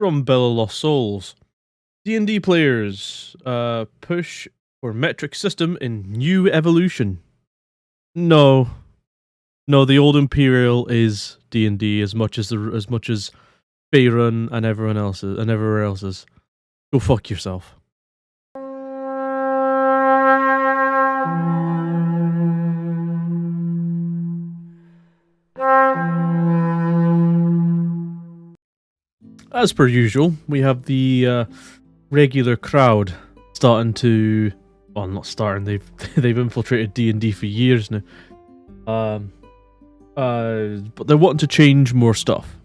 From Bella Lost Souls. D&D players, push for metric system in new evolution. No, the old imperial is D&D as much as Faerun and everyone else's and everywhere else's. Go fuck yourself. As per usual, we have the regular crowd starting to, well, not starting. They've infiltrated D&D for years now. But they're wanting to change more stuff,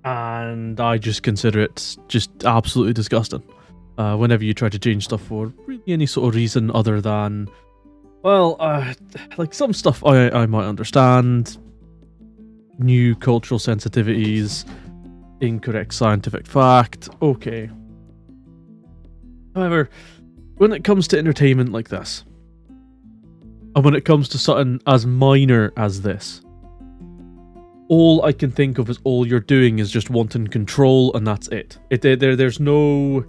and I just consider it just absolutely disgusting. Whenever you try to change stuff for really any sort of reason other than, well, like some stuff I might understand, new cultural sensitivities, incorrect scientific fact, okay. However, when it comes to entertainment like this, and when it comes to something as minor as this, all I can think of is all you're doing is just wanting control, and that's it. There's no...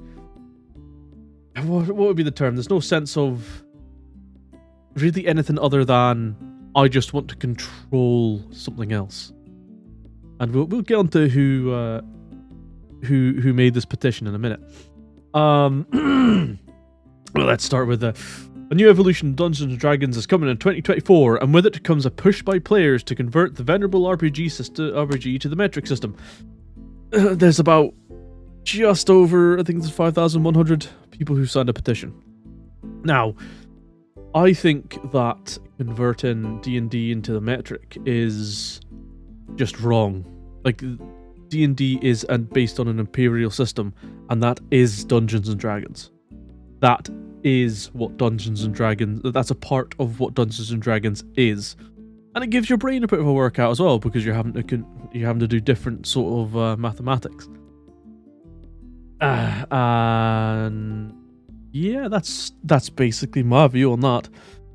What would be the term? There's no sense of really anything other than I just want to control something else. And we'll get on to who made this petition in a minute. Well, let's start with a new evolution of Dungeons & Dragons is coming in 2024, and with it comes a push by players to convert the venerable RPG to the metric system. There's about just over, I think there's 5,100 people who signed a petition. Now, I think that converting D&D into the metric is just wrong. Like, D&D is based on an imperial system, and that is Dungeons and Dragons. That is what Dungeons and Dragons... That's a part of what Dungeons and Dragons is, and it gives your brain a bit of a workout as well, because you're having to do different sort of mathematics. And yeah, that's basically my view on that.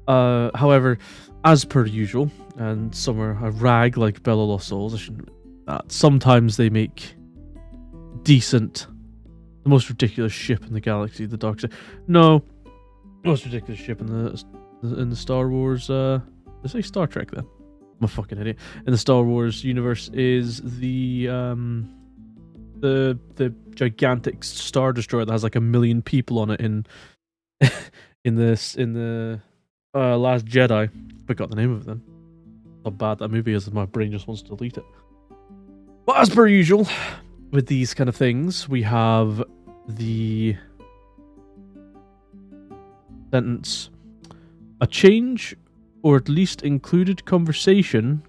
However, as per usual, and some are a rag like Bella Lost Souls, I shouldn't. Sometimes they make decent, the most ridiculous ship in the galaxy, the dark side. No, most ridiculous ship in the Star Wars. Did I say Star Trek then? I'm a fucking idiot. In the Star Wars universe is the gigantic Star Destroyer that has like 1 million people on it in the Last Jedi. Forgot the name of it then. How bad that movie is, my brain just wants to delete it. But as per usual, with these kind of things, we have the sentence: a change, or at least included conversation,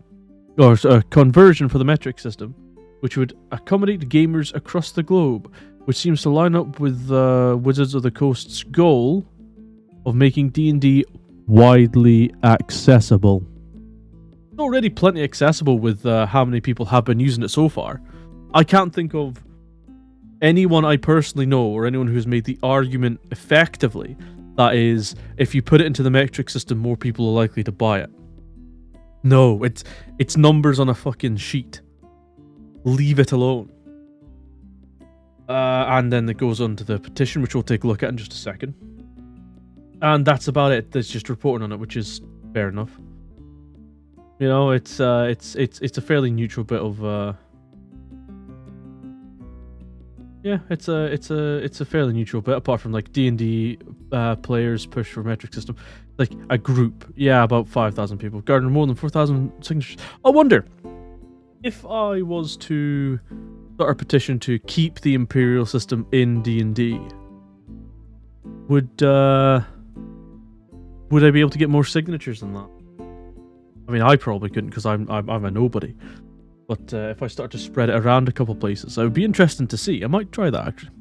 or a conversion for the metric system, which would accommodate gamers across the globe, which seems to line up with Wizards of the Coast's goal of making D&D widely accessible. It's already plenty accessible with how many people have been using it so far. I can't think of anyone I personally know, or anyone who's made the argument effectively, that is, if you put it into the metric system, more people are likely to buy it. No, it's numbers on a fucking sheet. Leave it alone. And then it goes on to the petition, which we'll take a look at in just a second. And that's about it. There's just reporting on it, which is fair enough. You know, it's a fairly neutral bit of yeah, it's a fairly neutral bit, apart from like D&D players push for metric system. Like a group, yeah, about 5,000 people garnered more than 4,000 signatures. I wonder if I was to start a petition to keep the imperial system in D&D, would I be able to get more signatures than that? I mean, I probably couldn't, because I'm a nobody. But if I start to spread it around a couple places, it would be interesting to see. I might try that, actually.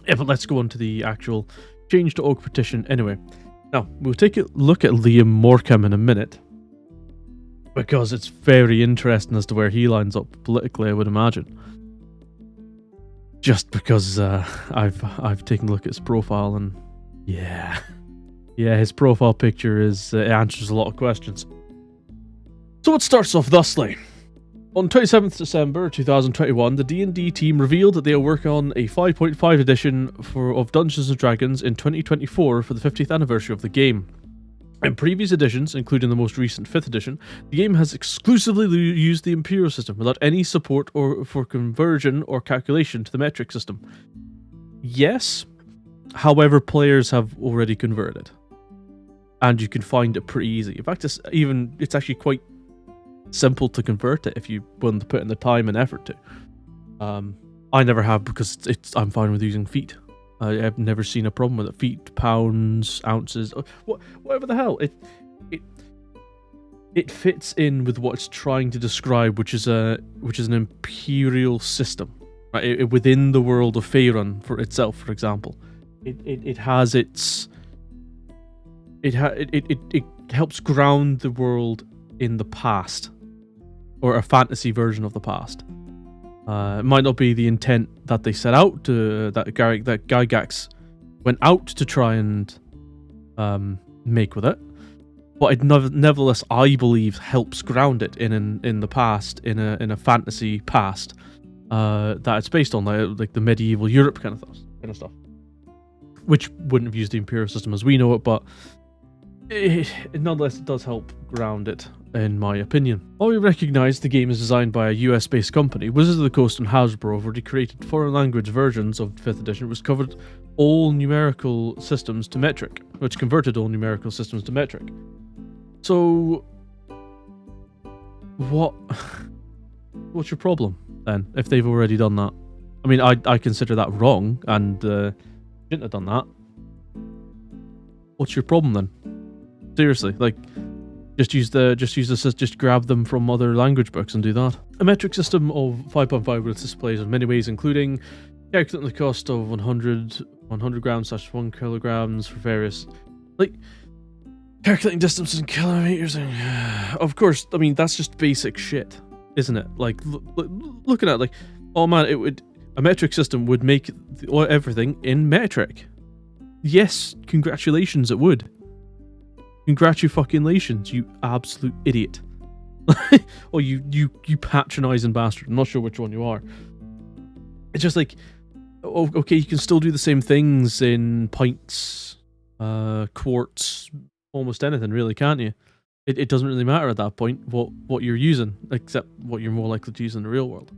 Yeah, but let's go on to the actual change.org petition anyway. Now, we'll take a look at Liam Morecambe in a minute, because it's very interesting as to where he lines up politically, I would imagine. Just because I've taken a look at his profile, and yeah, his profile picture it answers a lot of questions. So it starts off thusly. On 27th December 2021, the D&D team revealed that they'll work on a 5.5 edition of Dungeons & Dragons in 2024 for the 50th anniversary of the game. In previous editions, including the most recent 5th edition, the game has exclusively used the imperial system without any support for conversion or calculation to the metric system. Yes, however, players have already converted. And you can find it pretty easy. In fact, it's actually quite simple to convert it if you want to put in the time and effort to. I never have because I'm fine with using feet. I've never seen a problem with it. Feet, pounds, ounces, whatever the hell. It fits in with what it's trying to describe, which is an imperial system, right? Within the world of Faerun for itself, for example, it helps ground the world in the past, or a fantasy version of the past. It might not be the intent that they set out to, that Gygax went out to try and make with it, but it nevertheless, I believe, helps ground it in the past, in a fantasy past that it's based on, like the medieval Europe kind of stuff, which wouldn't have used the imperial system as we know it, but nonetheless, it does help ground it, in my opinion. While we recognise the game is designed by a US-based company, Wizards of the Coast and Hasbro have already created foreign language versions of 5th edition which covered all numerical systems to metric, which converted all numerical systems to metric. So, what's your problem then, if they've already done that? I mean, I consider that wrong, and shouldn't have done that. What's your problem then? Seriously, like, just grab them from other language books and do that. A metric system of 5.5 with displays in many ways, including calculating the cost of 100 grams / 1 kilograms for various, like, calculating distances in kilometers. Of course, I mean, that's just basic shit, isn't it? Like, looking at, like, oh man, a metric system would make everything in metric. Yes, congratulations, it would. Congratulations, you absolute idiot. Or you patronizing bastard. I'm not sure which one you are. It's just like, oh, okay, you can still do the same things in pints, quarts, almost anything, really, can't you? It doesn't really matter at that point what you're using, except what you're more likely to use in the real world.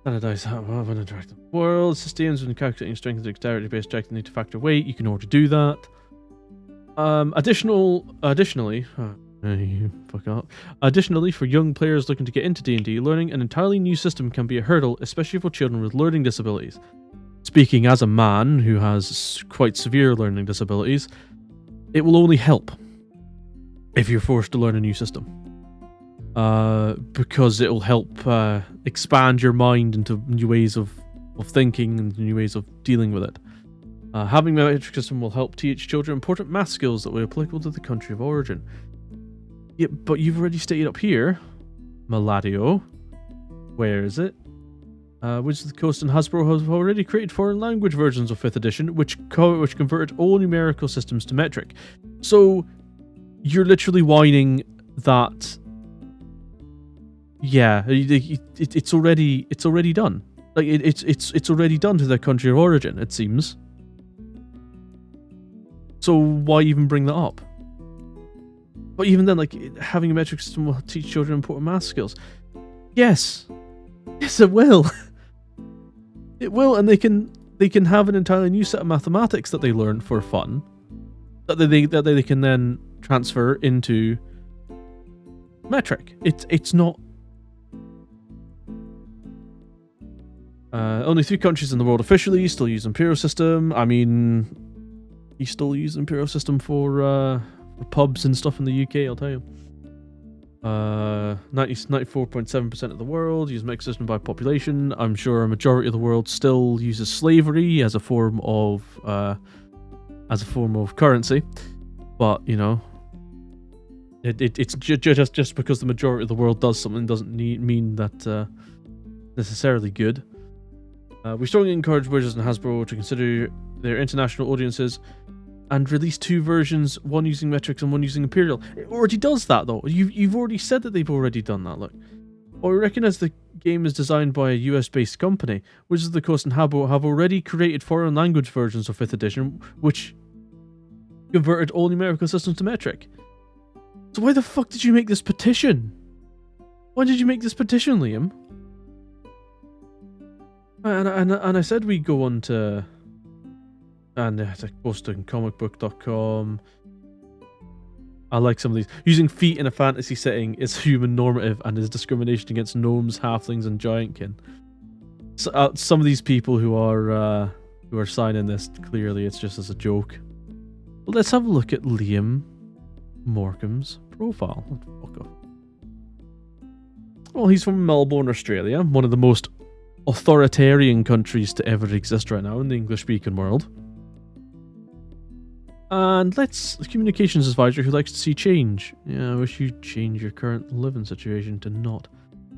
Standardized of an interactive world. Systems when calculating strength and dexterity based checks need to factor weight. You can already do that. Additionally, for young players looking to get into D&D, learning an entirely new system can be a hurdle, especially for children with learning disabilities. Speaking as a man who has quite severe learning disabilities, it will only help if you're forced to learn a new system. Because it will help expand your mind into new ways of thinking and new ways of dealing with it. Having a metric system will help teach children important math skills that will be applicable to the country of origin. Yeah, but you've already stated up here, Maladio. Where is it? Wizards of the Coast and Hasbro have already created foreign language versions of 5th edition, which converted all numerical systems to metric. So, you're literally whining that, yeah, it's already done. Like it's already done to their country of origin, it seems. So why even bring that up? But even then, like, having a metric system will teach children important math skills. Yes, it will. It will, and they can have an entirely new set of mathematics that they learn for fun, that they can then transfer into metric. It's not. Only 3 countries in the world officially still use Imperial system. I mean, you still use Imperial system for pubs and stuff in the UK, I'll tell you. 94.7% of the world use metric system by population. I'm sure a majority of the world still uses slavery as a form of currency. But, you know, it's just because the majority of the world does something doesn't mean that necessarily good. We strongly encourage Wizards and Hasbro to consider their international audiences and release 2 versions, one using metrics and one using Imperial. It already does that, though. You've already said that they've already done that, look. Or we recognize the game is designed by a US-based company. Wizards of the Coast and Habbo have already created foreign language versions of 5th edition, which converted all numerical systems to metric. So why the fuck did you make this petition? Why did you make this petition, Liam? And I said we go on to... And to post on comicbook.com. I like some of these. Using feet in a fantasy setting is human normative and is discrimination against gnomes, halflings, and giantkin. So, some of these people who are signing this, clearly it's just as a joke. But let's have a look at Liam Morecambe's profile. Fuck off. Well, he's from Melbourne, Australia, one of the most authoritarian countries to ever exist right now in the English-speaking world. And communications advisor who likes to see change. Yeah, I wish you'd change your current living situation to not.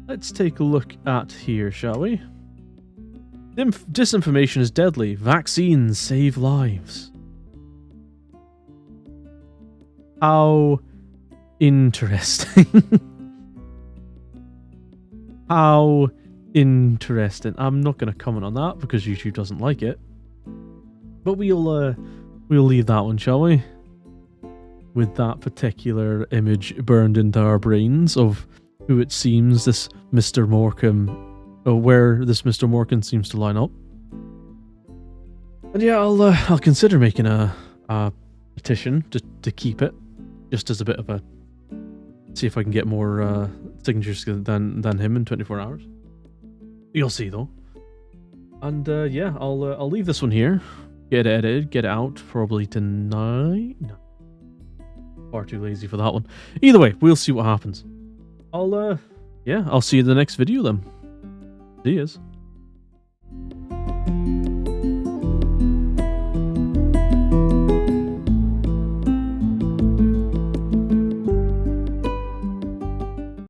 Let's take a look at here, shall we? Disinformation is deadly. Vaccines save lives. How interesting. How interesting. I'm not going to comment on that because YouTube doesn't like it. But we'll leave that one, shall we? With that particular image burned into our brains of who it seems this Mr. Morecambe, or where this Mr. Morecambe seems to line up. And yeah, I'll consider making a petition to keep it, just as a bit of a see if I can get more signatures than him in 24 hours. You'll see though. And yeah, I'll leave this one here. Get it edited, get it out probably tonight. No. Far too lazy for that one. Either way, we'll see what happens. I'll see you in the next video then. See yous.